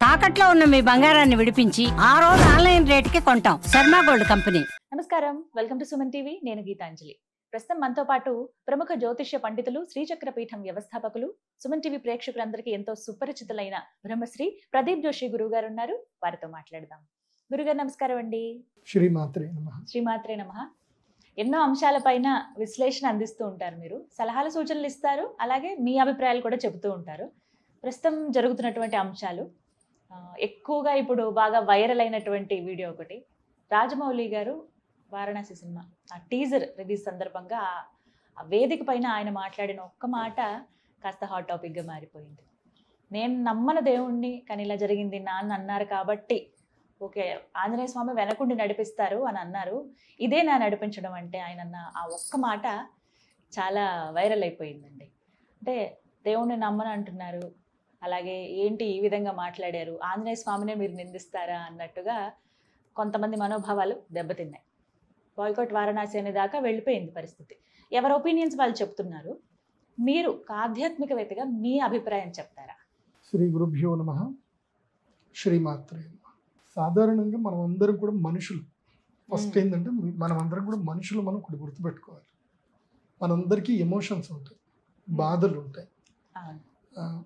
తాకట్లో ఉన్న మీ బంగారాన్ని విడిపించి ఆ రోజు ఆన్లైన్ రేటుకి కొంటాం. Sharma gold company. నమస్కారం, వెల్కమ్ టు సుమన్ టీవీ. నేను గీతాంజలి. ప్రస్తుతం మనతో పాటు ప్రముఖ జ్యోతిష్య పండితులు, శ్రీచక్ర పీఠం వ్యవస్థాపకులు, సుమన్ టీవీ ప్రేక్షకులందరికీ ఎంతో సుపరిచితులైన బ్రహ్మశ్రీ ప్రదీప్ జోషి గురువు గారు ఉన్నారు. వారితో మాట్లాడదాం. గురుగారు నమస్కారం అండి. శ్రీమాత్రే నమః. శ్రీమాత్రే నమః. ఎన్నో అంశాలపైన విశ్లేషణ అందిస్తూ ఉంటారు మీరు, సలహాలు సూచనలు ఇస్తారు, అలాగే మీ అభిప్రాయాలు కూడా చెబుతూ ఉంటారు. ప్రస్తుతం జరుగుతున్నటువంటి అంశాలు ఎక్కువగా ఇప్పుడు బాగా వైరల్ అయినటువంటి వీడియో ఒకటి, రాజమౌళి గారు వారణాసి సినిమా ఆ టీజర్ రిలీజ్ సందర్భంగా ఆ వేదిక పైన ఆయన మాట్లాడిన ఒక్క మాట కాస్త హాట్ టాపిక్గా మారిపోయింది. నేను నమ్మని దేవుణ్ణి, కానీ ఇలా జరిగింది, నాన్న అన్నారు కాబట్టి ఓకే ఆంజనేయ స్వామి వెనకుండి నడిపిస్తారు అని అన్నారు, ఇదే నా నడిపించడం అంటే ఆయన అన్న ఆ ఒక్క మాట చాలా వైరల్ అయిపోయిందండి. అంటే దేవుణ్ణి నమ్మని అంటున్నారు, అలాగే ఏంటి ఈ విధంగా మాట్లాడారు, ఆంజనేయ స్వామినే మీరు నిందిస్తారా అన్నట్టుగా కొంతమంది మనోభావాలు దెబ్బతిన్నాయి. బాయ్కాట్ వారణాసి అనే దాకా వెళ్ళిపోయింది పరిస్థితి. ఎవరి ఒపీనియన్స్ వాళ్ళు చెప్తున్నారు. మీరు ఆధ్యాత్మికవేత్తగా మీ అభిప్రాయం చెప్తారా? శ్రీ గురుభ్యో నమః. శ్రీమాత్రే నమః. సాధారణంగా మనం అందరం కూడా మనుషులు. ఫస్ట్ ఏంటంటే మనం అందరం కూడా మనుషులు. మనం ఒకటి గుర్తుపెట్టుకోవాలి, మనందరికీ ఎమోషన్స్ ఉంటాయి, బాధలు ఉంటాయి.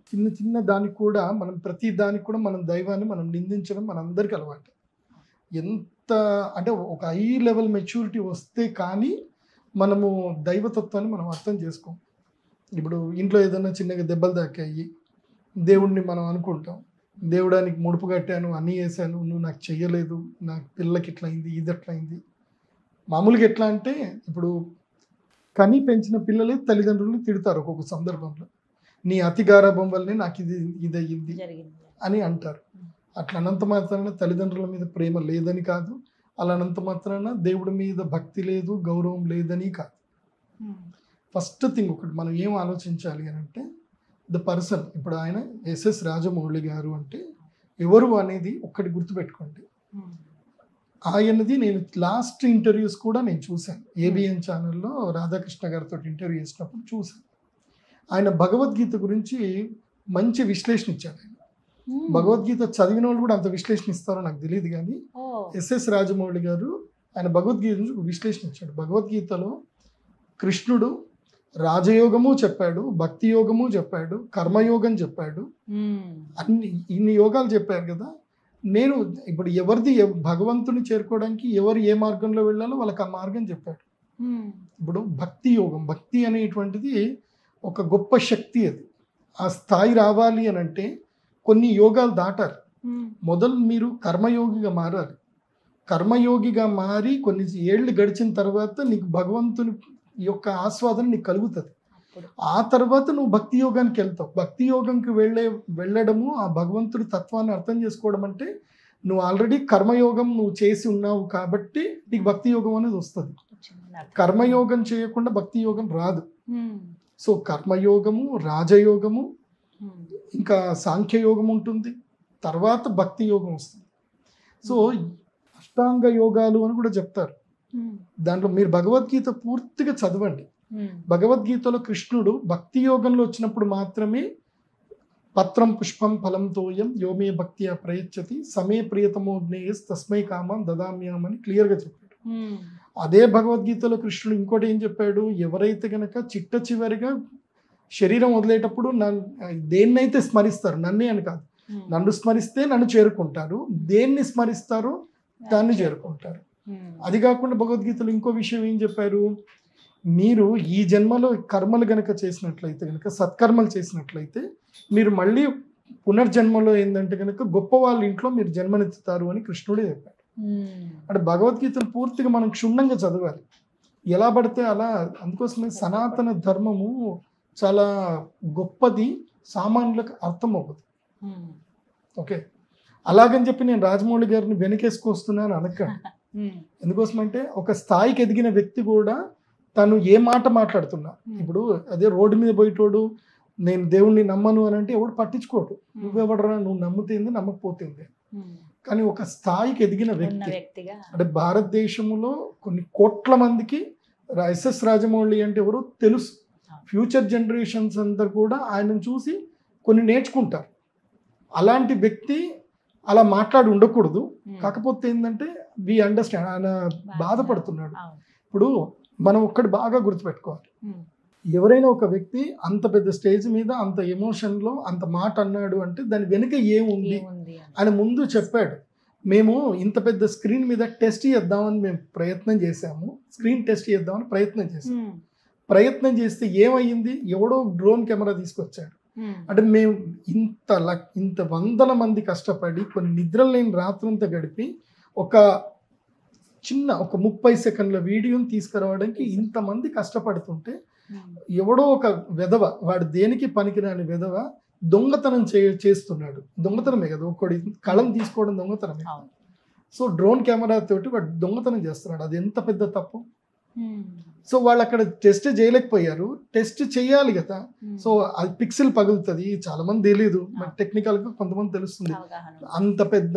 చిన్న చిన్న దానికి కూడా మనం ప్రతి దానికి కూడా మనం దైవాన్ని మనం నిందించడం మనందరికీ అలవాటు. ఎంత అంటే ఒక హై లెవెల్ మెచ్యూరిటీ వస్తే కానీ మనము దైవతత్వాన్ని మనం అర్థం చేసుకోం. ఇప్పుడు ఇంట్లో ఏదైనా చిన్నగా దెబ్బలు తాకాయి, దేవుణ్ణి మనం అనుకుంటాం, దేవుడానికి ముడుపు కట్టాను, అన్నీ వేసాను, నువ్వు నాకు చెయ్యలేదు, నాకు పిల్లకి ఇట్లా అయింది, ఇది ఎట్లా అయింది. మామూలుగా ఎట్లా అంటే ఇప్పుడు కని పెంచిన పిల్లలే తల్లిదండ్రులను తిడతారు ఒక్కొక్క సందర్భంలో, నీ అతి గారాభం వల్లనే నాకు ఇది అయ్యింది అని అంటారు. అట్లా అనంత మాత్రాన తల్లిదండ్రుల మీద ప్రేమ లేదని కాదు, అలా అనంత మాత్రాన దేవుడి మీద భక్తి లేదు, గౌరవం లేదని కాదు. ఫస్ట్ థింగ్ ఒకటి మనం ఏం ఆలోచించాలి అని అంటే ద పర్సన్. ఇప్పుడు ఆయన ఎస్ఎస్ రాజమౌళి గారు అంటే ఎవరు అనేది ఒక్కటి గుర్తుపెట్టుకోండి. ఆయనది నేను లాస్ట్ ఇంటర్వ్యూస్ కూడా నేను చూశాను, ఏబిఎన్ ఛానల్లో రాధాకృష్ణ గారితో ఇంటర్వ్యూ చేసినప్పుడు చూశాను. ఆయన భగవద్గీత గురించి మంచి విశ్లేషణ ఇచ్చాడు. ఆయన భగవద్గీత చదివిన వాళ్ళు కూడా అంత విశ్లేషణ ఇస్తారో నాకు తెలియదు, కానీ ఎస్ఎస్ రాజమౌళి గారు ఆయన భగవద్గీత నుంచి విశ్లేషణ ఇచ్చాడు. భగవద్గీతలో కృష్ణుడు రాజయోగము చెప్పాడు, భక్తి యోగము చెప్పాడు, కర్మయోగం చెప్పాడు, ఇన్ని యోగాలు చెప్పారు కదా. నేను ఇప్పుడు ఎవరిది భగవంతుని చేరుకోవడానికి ఎవరు ఏ మార్గంలో వెళ్ళాలో వాళ్ళకి ఆ మార్గం చెప్పాడు. ఇప్పుడు భక్తి యోగం, భక్తి అనేటువంటిది ఒక గొప్ప శక్తి. అది ఆ స్థాయి రావాలి అని అంటే కొన్ని యోగాలు దాటాలి. మొదలు మీరు కర్మయోగిగా మారాలి. కర్మయోగిగా మారి కొన్ని ఏళ్ళు గడిచిన తర్వాత నీకు భగవంతుని యొక్క ఆస్వాదన నీకు కలుగుతుంది. ఆ తర్వాత నువ్వు భక్తి యోగానికి వెళ్తావు. భక్తి యోగంకి వెళ్ళడము, ఆ భగవంతుడి తత్వాన్ని అర్థం చేసుకోవడం అంటే నువ్వు ఆల్రెడీ కర్మయోగం నువ్వు చేసి ఉన్నావు కాబట్టి నీకు భక్తి యోగం అనేది వస్తుంది. కర్మయోగం చేయకుండా భక్తి యోగం రాదు. సో కర్మయోగము, రాజయోగము, ఇంకా సాంఖ్యయోగం ఉంటుంది, తర్వాత భక్తి యోగం వస్తుంది. సో అష్టాంగ యోగాలు అని కూడా చెప్తారు. దాంట్లో మీరు భగవద్గీత పూర్తిగా చదవండి. భగవద్గీతలో కృష్ణుడు భక్తి యోగంలో వచ్చినప్పుడు మాత్రమే పత్రం పుష్పం ఫలం తోయం యోమే భక్తియా ప్రయచ్చతి సమే ప్రియతమోజ్ఞేయస్ తస్మై కామం దదామ్యాం అని క్లియర్గా చెప్పాడు. అదే భగవద్గీతలో కృష్ణుడు ఇంకోటి ఏం చెప్పాడు, ఎవరైతే కనుక చిట్ట చివరిగా శరీరం వదిలేటప్పుడు దేన్నైతే స్మరిస్తారు, నన్నే అని కాదు, నన్ను స్మరిస్తే నన్ను చేరుకుంటారు, దేన్ని స్మరిస్తారో దాన్ని చేరుకుంటారు. అది కాకుండా భగవద్గీతలో ఇంకో విషయం ఏం చెప్పారు, మీరు ఈ జన్మలో కర్మలు గనక చేసినట్లయితే, కనుక సత్కర్మలు చేసినట్లయితే మీరు మళ్ళీ పునర్జన్మలో ఏంటంటే కనుక గొప్ప వాళ్ళ ఇంట్లో మీరు జన్మనెత్తుతారు అని కృష్ణుడే చెప్పాడు. అంటే భగవద్గీతను పూర్తిగా మనం క్షుణ్ణంగా చదవాలి, ఎలా పడితే అలా. అందుకోసమే సనాతన ధర్మము చాలా గొప్పది, సామాన్యులకు అర్థం అవ్వదు. ఓకే, అలాగని చెప్పి నేను రాజమౌళి గారిని వెనకేసుకొస్తున్నాను అనకండి. ఎందుకోసమంటే ఒక స్థాయికి ఎదిగిన వ్యక్తి కూడా తను ఏ మాట మాట్లాడుతున్నా, ఇప్పుడు అదే రోడ్డు మీద పోయేటోడు నేను దేవుణ్ణి నమ్మను అని అంటే ఎవడు పట్టించుకోడు, నువ్వెవడరా, నువ్వు నమ్ముతుంది నమ్మకపోతుంది. కానీ ఒక స్థాయికి ఎదిగిన వ్యక్తి అంటే భారతదేశంలో కొన్ని కోట్ల మందికి ఎస్ఎస్ రాజమౌళి అంటే ఎవరో తెలుసు. ఫ్యూచర్ జనరేషన్స్ అందరు కూడా ఆయనను చూసి కొన్ని నేర్చుకుంటారు. అలాంటి వ్యక్తి అలా మాట్లాడి ఉండకూడదు. కాకపోతే ఏంటంటే వి అండర్స్టాండ్, ఆయన బాధపడుతున్నాడు. ఇప్పుడు మనం ఒక్కటి బాగా గుర్తుపెట్టుకోవాలి, ఎవరైనా ఒక వ్యక్తి అంత పెద్ద స్టేజ్ మీద అంత ఎమోషన్లో అంత మాట అన్నాడు అంటే దాని వెనుక ఏముంది ఆయన ముందు చెప్పాడు. మేము ఇంత పెద్ద స్క్రీన్ మీద టెస్ట్ చేద్దామని మేము ప్రయత్నం చేసాము, స్క్రీన్ టెస్ట్ చేద్దామని ప్రయత్నం చేస్తే ఏమయ్యింది, ఎవడో డ్రోన్ కెమెరా తీసుకొచ్చాడు. అంటే మేము ఇంత వందల మంది కష్టపడి కొన్ని నిద్ర లేని రాత్రంతా గడిపి ఒక 30 సెకండ్ల వీడియోని తీసుకురావడానికి ఇంతమంది కష్టపడుతుంటే ఎవడో ఒక వెధవ, వాడు దేనికి పనికిరాని వెధవ దొంగతనం చేస్తున్నాడు. దొంగతనమే కదా, ఒకటి కళం తీసుకోవడం దొంగతనమే. సో డ్రోన్ కెమెరా తోటి వాడు దొంగతనం చేస్తున్నాడు, అది ఎంత పెద్ద తప్పు. సో వాళ్ళు అక్కడ టెస్ట్ చేయలేకపోయారు, టెస్ట్ చేయాలి కదా. సో అది పిక్సెల్ పగులుతుంది, చాలా మంది తెలియదు, టెక్నికల్గా కొంతమంది తెలుస్తుంది. అంత పెద్ద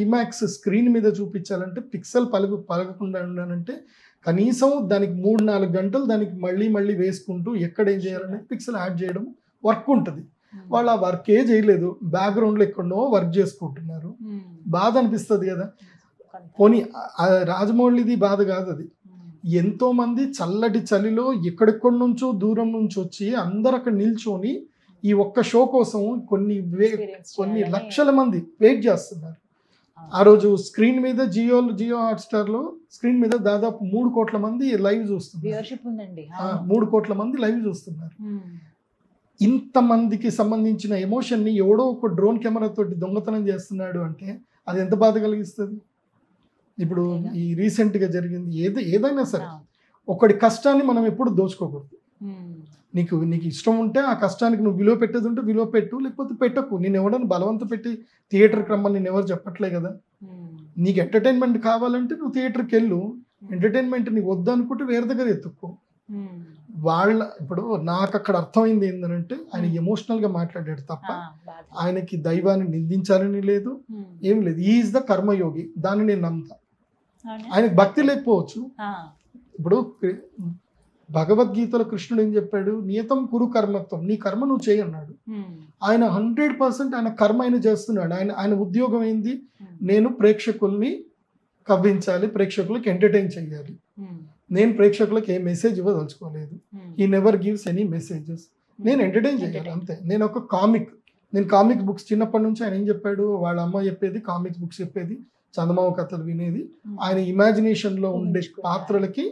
ఐమాక్స్ స్క్రీన్ మీద చూపించాలంటే పిక్సెల్ పలగకుండా ఉండాలంటే కనీసం దానికి 3-4 గంటలు దానికి మళ్ళీ వేసుకుంటూ ఎక్కడ ఏం చేయాలనేది పిక్సెల్ యాడ్ చేయడం వర్క్ ఉంటుంది. వాళ్ళు ఆ వర్కే చేయలేదు, బ్యాక్గ్రౌండ్లో ఎక్కడో వర్క్ చేసుకుంటున్నారు. బాధ అనిపిస్తుంది కదా. పోనీ రాజమౌళిది బాధ కాదు, అది ఎంతో మంది చల్లటి చలిలో ఎక్కడెక్కడి నుంచో దూరం నుంచి వచ్చి అందరు అక్కడ నిల్చొని ఈ ఒక్క షో కోసం కొన్ని లక్షల మంది వెయిట్ చేస్తున్నారు. ఆ రోజు స్క్రీన్ మీద జియో హాట్‌స్టార్లో స్క్రీన్ మీద దాదాపు 3 కోట్ల మంది లైవ్ చూస్తున్నారు. 3 కోట్ల మంది లైవ్ చూస్తున్నారు. ఇంతమందికి సంబంధించిన ఎమోషన్ని ఎవడో ఒక డ్రోన్ కెమెరా తోటి దొంగతనం చేస్తున్నాడు అంటే అది ఎంత బాధ కలిగిస్తుంది. ఇప్పుడు ఈ రీసెంట్గా జరిగింది ఏదైనా సరే ఒకటి కష్టాన్ని మనం ఎప్పుడు దోచుకోకూడదు. నీకు ఇష్టం ఉంటే ఆ కష్టానికి నువ్వు విలువ పెట్టేది ఉంటే విలువ పెట్టు, లేకపోతే పెట్టకు. నేను ఎవడని బలవంత పెట్టి థియేటర్కి రమ్మని నేను ఎవరు చెప్పట్లే కదా. నీకు ఎంటర్టైన్మెంట్ కావాలంటే నువ్వు థియేటర్కి వెళ్ళు, ఎంటర్టైన్మెంట్ నీకు వద్దు అనుకుంటే వేరే దగ్గర ఎత్తుక్కో. ఇప్పుడు నాకు అక్కడ అర్థమైంది ఏంటంటే ఆయన ఎమోషనల్గా మాట్లాడాడు తప్ప ఆయనకి దైవాన్ని నిందించాలని లేదు, ఏం లేదు. ఈజ్ ద కర్మయోగి, దాన్ని నేను నమ్ముతా. ఆయనకు భక్తి లేకపోవచ్చు. ఇప్పుడు భగవద్గీతలో కృష్ణుడు ఏం చెప్పాడు, నియతం కురు కర్మత్వం, నీ కర్మ నువ్వు చేయన్నాడు. ఆయన 100% ఆయన కర్మ ఆయన చేస్తున్నాడు. ఆయన ఉద్యోగం ఏంది, నేను ప్రేక్షకుల్ని కవ్వించాలి, ప్రేక్షకులకి ఎంటర్టైన్ చేయాలి. నేను ప్రేక్షకులకు ఏ మెసేజ్ ఇవ్వదలుచుకోలేదు. ఈ నెవర్ గివ్స్ ఎనీ మెసేజెస్, నేను ఎంటర్టైన్ చేయాలి అంతే. నేను ఒక కామిక్ బుక్స్ చిన్నప్పటి నుంచి ఆయన ఏం చెప్పాడు, వాళ్ళ అమ్మ చెప్పేది, కామిక్ బుక్స్ చెప్పేది, చందమామ కథలు వినేది. ఆయన ఇమాజినేషన్లో ఉండే పాత్రలకి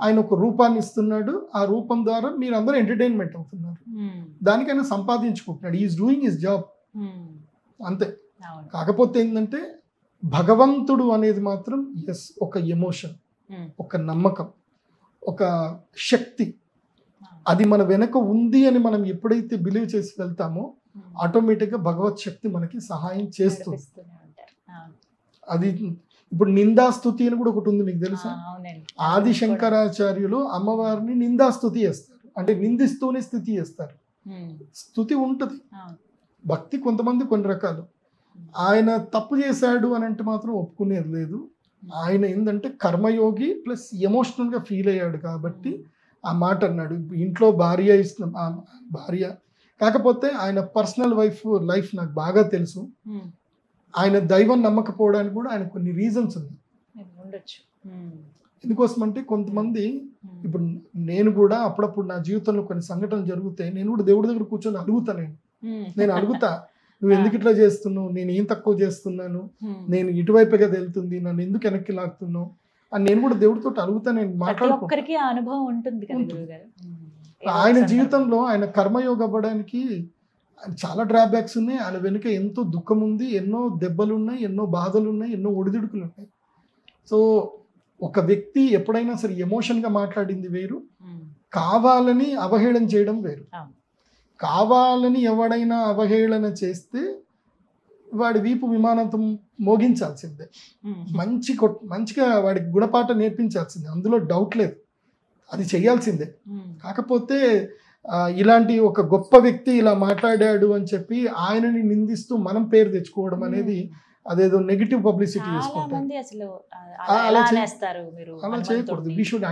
ఆయన ఒక రూపాన్ని ఇస్తున్నాడు. ఆ రూపం ద్వారా మీరు అందరూ ఎంటర్టైన్మెంట్ అవుతున్నారు, దానికి ఆయన సంపాదించుకుంటున్నాడు. ఈజ్ డూయింగ్ హిస్ జాబ్ అంతే. కాకపోతే ఏంటంటే భగవంతుడు అనేది మాత్రం ఎస్, ఒక ఎమోషన్, ఒక నమ్మకం, ఒక శక్తి, అది మన వెనక ఉంది అని మనం ఎప్పుడైతే బిలీవ్ చేసి వెళ్తామో ఆటోమేటిక్గా భగవత్ శక్తి మనకి సహాయం చేస్తుంది. అది ఇప్పుడు నిందాస్తుతి అని కూడా ఒకటి ఉంది, మీకు తెలుసా? ఆది శంకరాచార్యులు అమ్మవారిని నిందాస్తుతి చేస్తారు, అంటే నిందిస్తూనే స్థుతి చేస్తారు. స్థుతి ఉంటుంది, భక్తి కొంతమంది కొన్ని రకాలు. ఆయన తప్పు చేశాడు అని అంటే మాత్రం ఒప్పుకునేది లేదు. ఆయన ఏంటంటే కర్మయోగి ప్లస్ ఎమోషనల్గా ఫీల్ అయ్యాడు కాబట్టి ఆ మాట అన్నాడు. ఇంట్లో భార్య కాకపోతే ఆయన పర్సనల్ లైఫ్ నాకు బాగా తెలుసు. ఆయన దైవం నమ్మకపోవడానికి కూడా ఆయన కొన్ని రీజన్స్ ఉన్నాయి. ఎందుకోసం అంటే కొంతమంది, ఇప్పుడు నేను కూడా అప్పుడప్పుడు నా జీవితంలో కొన్ని సంఘటనలు జరుగుతాయి, నేను కూడా దేవుడి దగ్గర కూర్చొని అడుగుతా. నేను అడుగుతా, నువ్వు ఎందుకు ఇట్లా చేస్తున్నావు, నేను ఏం తక్కువ చేస్తున్నాను, నేను ఇటువైపుగా వెళ్తుంది, నన్ను ఎందుకు వెనక్కి లాగుతున్నావు అని నేను కూడా దేవుడితో అడుగుతా. నేను ఆయన జీవితంలో ఆయన కర్మయోగ అవ్వడానికి చాలా డ్రాబ్యాక్స్ ఉన్నాయి. ఆయన వెనుక ఎంతో దుఃఖం ఉంది, ఎన్నో దెబ్బలు ఉన్నాయి, ఎన్నో బాధలు ఉన్నాయి, ఎన్నో ఒడిదుడుకులు ఉన్నాయి. సో ఒక వ్యక్తి ఎప్పుడైనా సరే ఎమోషన్గా మాట్లాడింది వేరు, కావాలని అవహేళన చేయడం వేరు. కావాలని ఎవడైనా అవహేళన చేస్తే వాడి వీపు విమానంతో మోగించాల్సిందే, మంచిగా వాడికి గుణపాఠం నేర్పించాల్సిందే, అందులో డౌట్ లేదు, అది చేయాల్సిందే. కాకపోతే ఇలాంటి ఒక గొప్ప వ్యక్తి ఇలా మాట్లాడాడు అని చెప్పి ఆయనని నిందిస్తూ మనం పేరు తెచ్చుకోవడం అనేది అదేదో నెగిటివ్ పబ్లిసిటీ చేసుకుంటారు. అలా చేయకూడదు. వీ షుడ్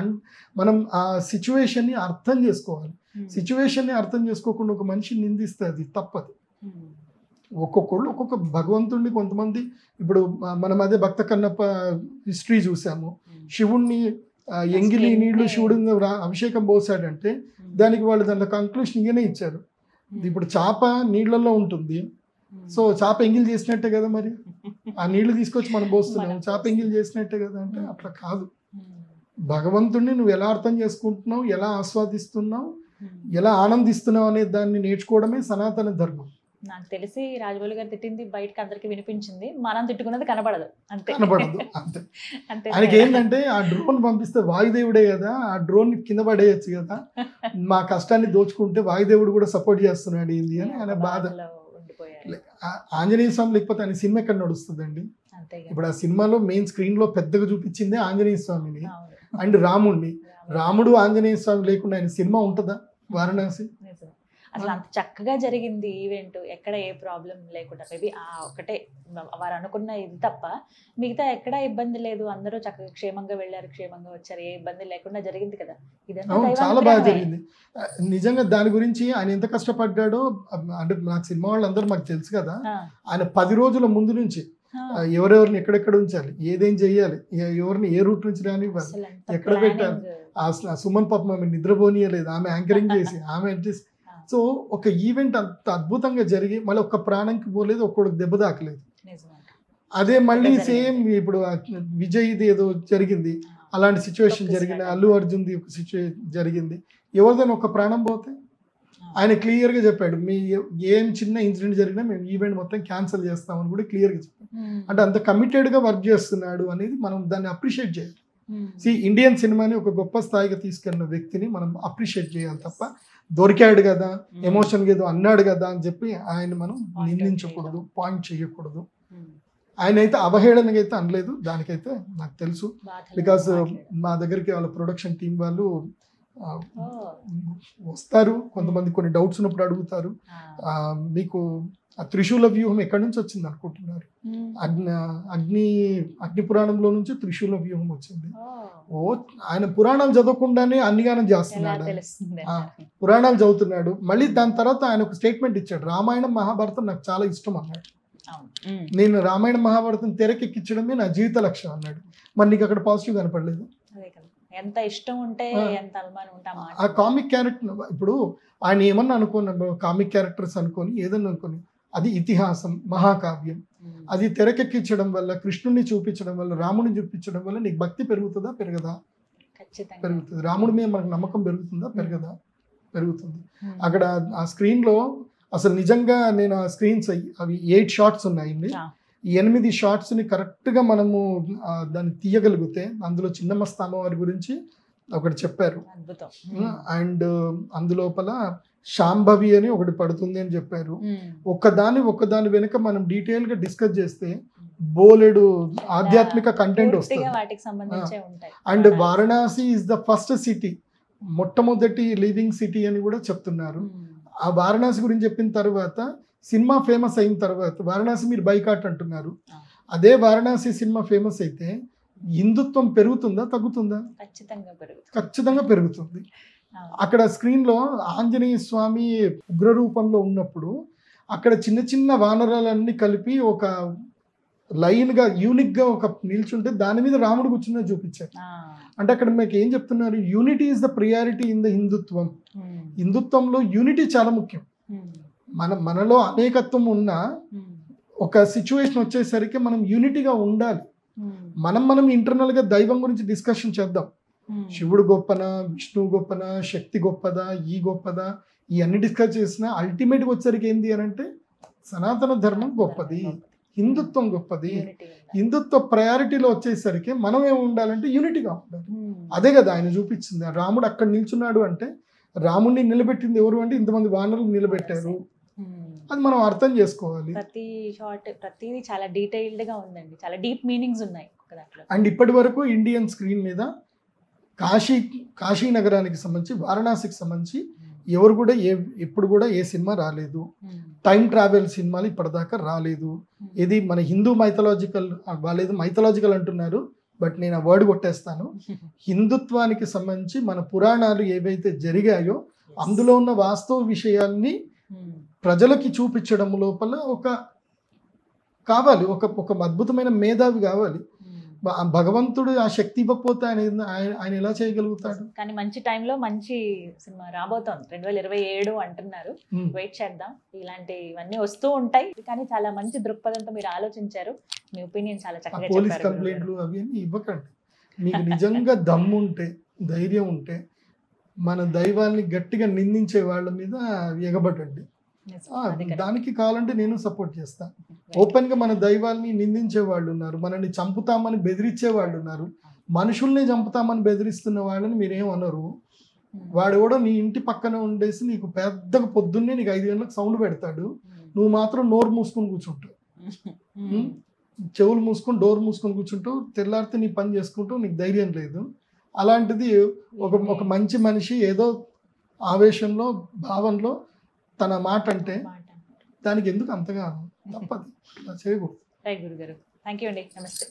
మనం ఆ సిచ్యువేషన్ని అర్థం చేసుకోవాలి. సిచ్యువేషన్ని అర్థం చేసుకోకుండా ఒక మనిషిని నిందిస్తే అది తప్పదు. ఒక్కొక్కళ్ళు ఒక్కొక్క భగవంతుడిని కొంతమంది ఇప్పుడు మనం అదే భక్త కన్నప్ప హిస్టరీ చూసాము. శివుణ్ణి ఎంగిలి నీళ్లు శివుడు అభిషేకం పోసాడంటే దానికి వాళ్ళు దాంట్లో కంక్లూషన్ ఇగానే ఇచ్చారు. ఇప్పుడు చేప నీళ్ళల్లో ఉంటుంది, సో చేప ఎంగిల్ చేసినట్టే కదా, మరి ఆ నీళ్లు తీసుకొచ్చి మనం పోస్తున్నాం, చేప ఎంగిల్ చేసినట్టే కదా అంటే అట్లా కాదు. భగవంతుడిని నువ్వు ఎలా అర్థం చేసుకుంటున్నావు, ఎలా ఆస్వాదిస్తున్నావు, ఎలా ఆనందిస్తున్నావు అనే దాన్ని నేర్చుకోవడమే సనాతన ధర్మం. నాకు తెలిసి రాజమౌళి గారు తిట్టింది బయటకు అందరికి వినిపించింది, మనం తిట్టుకున్నది కనబడదు, అంతే కనబడదు అంతే. అంతే. ఆయనకి ఏంటంటే ఆ డ్రోన్ పంపిస్తే వాయుదేవుడే కదా, ఆ డ్రోన్ కింద పడేయచ్చు కదా, మా కష్టాన్ని దోచుకుంటే వాయుదేవుడు కూడా సపోర్ట్ చేస్తున్నాడు ఏంది అని ఆయన బాధ. ఉండిపోయారు. ఆంజనేయ స్వామి లేకపోతే ఆయన సినిమా ఎక్కడ నడుస్తుందండి? ఇప్పుడు ఆ సినిమాలో మెయిన్ స్క్రీన్ లో పెద్దగా చూపించిందే ఆంజనేయ స్వామిని అండ్ రాముడిని. రాముడు ఆంజనేయ స్వామి లేకుండా ఆయన సినిమా ఉంటుందా వారణాసి? అసలు అంత చక్కగా జరిగింది ఈవెంట్, ఎక్కడ ఏ ప్రాబ్లం లేకుండా. మేబీ ఆ ఒకటే వారు అనుకున్న ఇది తప్ప మిగతా ఎక్కడా ఇబ్బంది లేదు, అందరూ చక్కగా క్షేమంగా వెళ్ళారు, క్షేమంగా వచ్చారు, ఏ ఇబ్బంది లేకుండా జరిగింది కదా. చాలా బాగా జరిగింది నిజంగా. దాని గురించి ఆయన ఎంత కష్టపడ్డాడో అంటే నాకు సినిమా వాళ్ళందరూ మాకు తెలుసు కదా. ఆయన 10 రోజుల ముందు నుంచి ఎవరెవరిని ఎక్కడెక్కడ ఉంచాలి, ఏదేం చెయ్యాలి, ఎవరిని ఏ రూట్ నుంచి రానివ్వాలి, ఎక్కడ పెట్టాలి. ఆ సుమన్ పాపం ఆమె నిద్రపోనీయలేదు, ఆమె యాంకరింగ్ చేసి ఆమె చేసి. సో ఒక ఈవెంట్ అంత అద్భుతంగా జరిగి మళ్ళీ ఒక్క ప్రాణంకి పోలేదు, ఒక్కడికి దెబ్బ తాకలేదు. అదే మళ్ళీ సేమ్ ఇప్పుడు విజయ్ది ఏదో జరిగింది, అలాంటి సిచ్యువేషన్ జరిగింది. అల్లు అర్జున్ది ఒక సిచ్యువేషన్ జరిగింది, ఎవరిదైనా ఒక ప్రాణం పోతే ఆయన క్లియర్గా చెప్పాడు, మీ ఏం చిన్న ఇన్సిడెంట్ జరిగినా మేము ఈవెంట్ మొత్తం క్యాన్సిల్ చేస్తామని కూడా క్లియర్గా చెప్పాడు. అంటే అంత కమిటెడ్గా వర్క్ చేస్తున్నాడు అనేది మనం దాన్ని అప్రిషియేట్ చేయాలి. ఇండియన్ సినిమాని ఒక గొప్ప స్థాయిగా తీసుకెళ్ళిన వ్యక్తిని మనం అప్రిషియేట్ చేయాలి తప్ప దొరికాడు కదా, ఎమోషన్ ఏదో అన్నాడు కదా అని చెప్పి ఆయన మనం నిందించకూడదు, పాయింట్ చేయకూడదు. ఆయన అయితే అవహేళనగా అయితే అనలేదు, దానికైతే నాకు తెలుసు. బికాస్ మా దగ్గరికి వాళ్ళ ప్రొడక్షన్ టీం వాళ్ళు వస్తారు, కొంతమంది కొన్ని డౌట్స్ ఉన్నప్పుడు అడుగుతారు. మీకు త్రిశూల వ్యూహం ఎక్కడి నుంచి వచ్చింది అనుకుంటున్నారు? అగ్ని పురాణంలో నుంచి త్రిశూల వ్యూహం వచ్చింది. ఆయన పురాణాలు చదవకుండానే అన్నిగానం చేస్తున్నాడు, పురాణాలు చదువుతున్నాడు. మళ్ళీ దాని తర్వాత ఆయన ఒక స్టేట్మెంట్ ఇచ్చాడు, రామాయణం మహాభారతం నాకు చాలా ఇష్టం అన్నాడు. నేను రామాయణ మహాభారతం తెరకెక్కించడమే నా జీవిత లక్ష్యం అన్నాడు. మరి నీకు అక్కడ పాజిటివ్ కనపడలేదు? ఎంత ఇష్టం ఉంటే ఎంత అభిమానం ఉంటే ఆ కామిక్ క్యారెక్టర్. ఇప్పుడు ఆయన ఏమన్నా అనుకోని కామిక్ క్యారెక్టర్స్ అనుకొని ఏదన్నా అనుకొని, అది ఇతిహాసం, మహాకావ్యం. అది తెరకెక్కించడం వల్ల, కృష్ణుడిని చూపించడం వల్ల, రాముడిని చూపించడం వల్ల నీకు భక్తి పెరుగుతుందా పెరగదా? పెరుగుతుంది. రాముడి మీద మనకు నమ్మకం పెరుగుతుందా పెరగదా? పెరుగుతుంది. అక్కడ ఆ స్క్రీన్లో అసలు నిజంగా నేను ఆ స్క్రీన్స్ అవి 8 షాట్స్ ఉన్నాయండి. ఈ 8 షాట్స్ని కరెక్ట్గా మనము దాన్ని తీయగలిగితే, అందులో చిన్నమస్త అమ్మవారి గురించి ఒకటి చెప్పారు, అండ్ అందులోపల శాంభవి అని ఒకటి పడుతుంది అని చెప్పారు. ఒక్కదాని వెనుక మనం డీటెయిల్గా డిస్కస్ చేస్తే బోలెడు ఆధ్యాత్మిక కంటెంట్ వస్తుంది. And Varanasi is the first city, మొట్టమొదటి లివింగ్ సిటీ అని కూడా చెప్తున్నారు. ఆ వారణాసి గురించి చెప్పిన తర్వాత సినిమా ఫేమస్ అయిన తర్వాత వారణాసి మీరు బైకాట్ అంటున్నారు. అదే వారణాసి సినిమా ఫేమస్ అయితే హిందుత్వం పెరుగుతుందా తగ్గుతుందా? ఖచ్చితంగా పెరుగుతుంది. అక్కడ స్క్రీన్లో ఆంజనేయ స్వామి ఉగ్రరూపంలో ఉన్నప్పుడు అక్కడ చిన్న చిన్న వానరాలన్నీ కలిపి ఒక లైన్గా యూనిక్గా ఒక నిల్చుంటే దాని మీద రాముడు కూర్చున్న చూపించారు. అంటే అక్కడ మీకు ఏం చెప్తున్నారు? Unity is the priority in the హిందుత్వం. హిందుత్వంలో యూనిటీ చాలా ముఖ్యం. మనలో అనేకత్వం ఉన్న ఒక సిచ్యువేషన్ వచ్చేసరికి మనం యూనిటీగా ఉండాలి. మనం ఇంటర్నల్గా దైవం గురించి డిస్కషన్ చేద్దాం. శివుడు గొప్పనా, విష్ణువు గొప్పనా, శక్తి గొప్పదా, ఈ గొప్పదా, ఇవన్నీ డిస్కస్ చేసినా అల్టిమేట్గా వచ్చేసరికి ఏంది అని అంటే సనాతన ధర్మం గొప్పది, హిందుత్వం గొప్పది. హిందుత్వ ప్రయారిటీలో వచ్చేసరికి మనం ఏమి ఉండాలంటే యూనిటీగా ఉండాలి. అదే కదా ఆయన చూపించింది. రాముడు అక్కడ నిల్చున్నాడు అంటే రాముడిని నిలబెట్టింది ఎవరు అంటే ఇంతమంది వానరులు నిలబెట్టారు. అది మనం అర్థం చేసుకోవాలి. ప్రతి షాట్ ప్రతిదీ చాలా డీటెయిల్డ్ గా ఉందండి, చాలా డీప్ మీనింగ్స్ ఉన్నాయి దాంట్లో. అండ్ ఇప్పటి వరకు ఇండియన్ స్క్రీన్ మీద కాశీ నగరానికి సంబంధించి, వారణాసికి సంబంధించి ఎవరు కూడా ఎప్పుడు కూడా ఏ సినిమా రాలేదు. టైం ట్రావెల్ సినిమాలు ఇప్పటిదాకా రాలేదు. ఇది మన హిందూ మైథలాజికల్, వాళ్ళేదో మైథలాజికల్ అంటున్నారు, బట్ నేను ఆ వర్డ్ కొట్టేస్తాను. హిందుత్వానికి సంబంధించి మన పురాణాలు ఏవైతే జరిగాయో అందులో ఉన్న వాస్తవ విషయాల్ని ప్రజలకి చూపించడం లోపల కావాలి ఒక అద్భుతమైన మేధావి కావాలి. భగవంతుడు ఆ శక్తి ఇవ్వకపోతే ఆయన ఎలా చేయగలుగుతాడు? కానీ మంచి టైంలో మంచి సినిమా రాబోతోంది 2027 అంటున్నారు. వెయిట్ చేద్దాం. ఇలాంటివన్నీ వస్తూ ఉంటాయి, కానీ చాలా మంచి దృక్పథంతో మీరు ఆలోచించారు. మీ ఒపీనియన్ చాలా చక్కగా పోలీస్ చెప్పారు. కంప్లైంట్లు అవి అన్నీ ఇవ్వకండి. మీకు నిజంగా దమ్ము ఉంటే, ధైర్యం ఉంటే మన దైవాన్ని గట్టిగా నిందించే వాళ్ళ మీద ఎగబడండి. దానికి కావాలంటే నేను సపోర్ట్ చేస్తాను. ఓపెన్ గా మన దైవాల్ని నిందించే వాళ్ళు ఉన్నారు, మనల్ని చంపుతామని బెదిరించే వాళ్ళు ఉన్నారు, మనుషుల్ని చంపుతామని బెదిరిస్తున్న వాళ్ళని మీరేమన్నారు. వాడు కూడా నీ ఇంటి పక్కన ఉండేసి నీకు పెద్దగా పొద్దున్నే నీకు 5 గంటలకు సౌండ్ పెడతాడు, నువ్వు మాత్రం నోరు మూసుకొని కూర్చుంటావు, చెవులు మూసుకొని డోర్ మూసుకొని కూర్చుంటావు, తెల్లారితే నీ పని చేసుకుంటూ నీకు ధైర్యం లేదు. అలాంటిది ఒక మంచి మనిషి ఏదో ఆవేశంలో భావంలో తన మాట అంటే దానికి ఎందుకు అంతగా తప్పదు, చేయకూడదు. రైట్ గురుగారు, థ్యాంక్ యూ అండి, నమస్తే.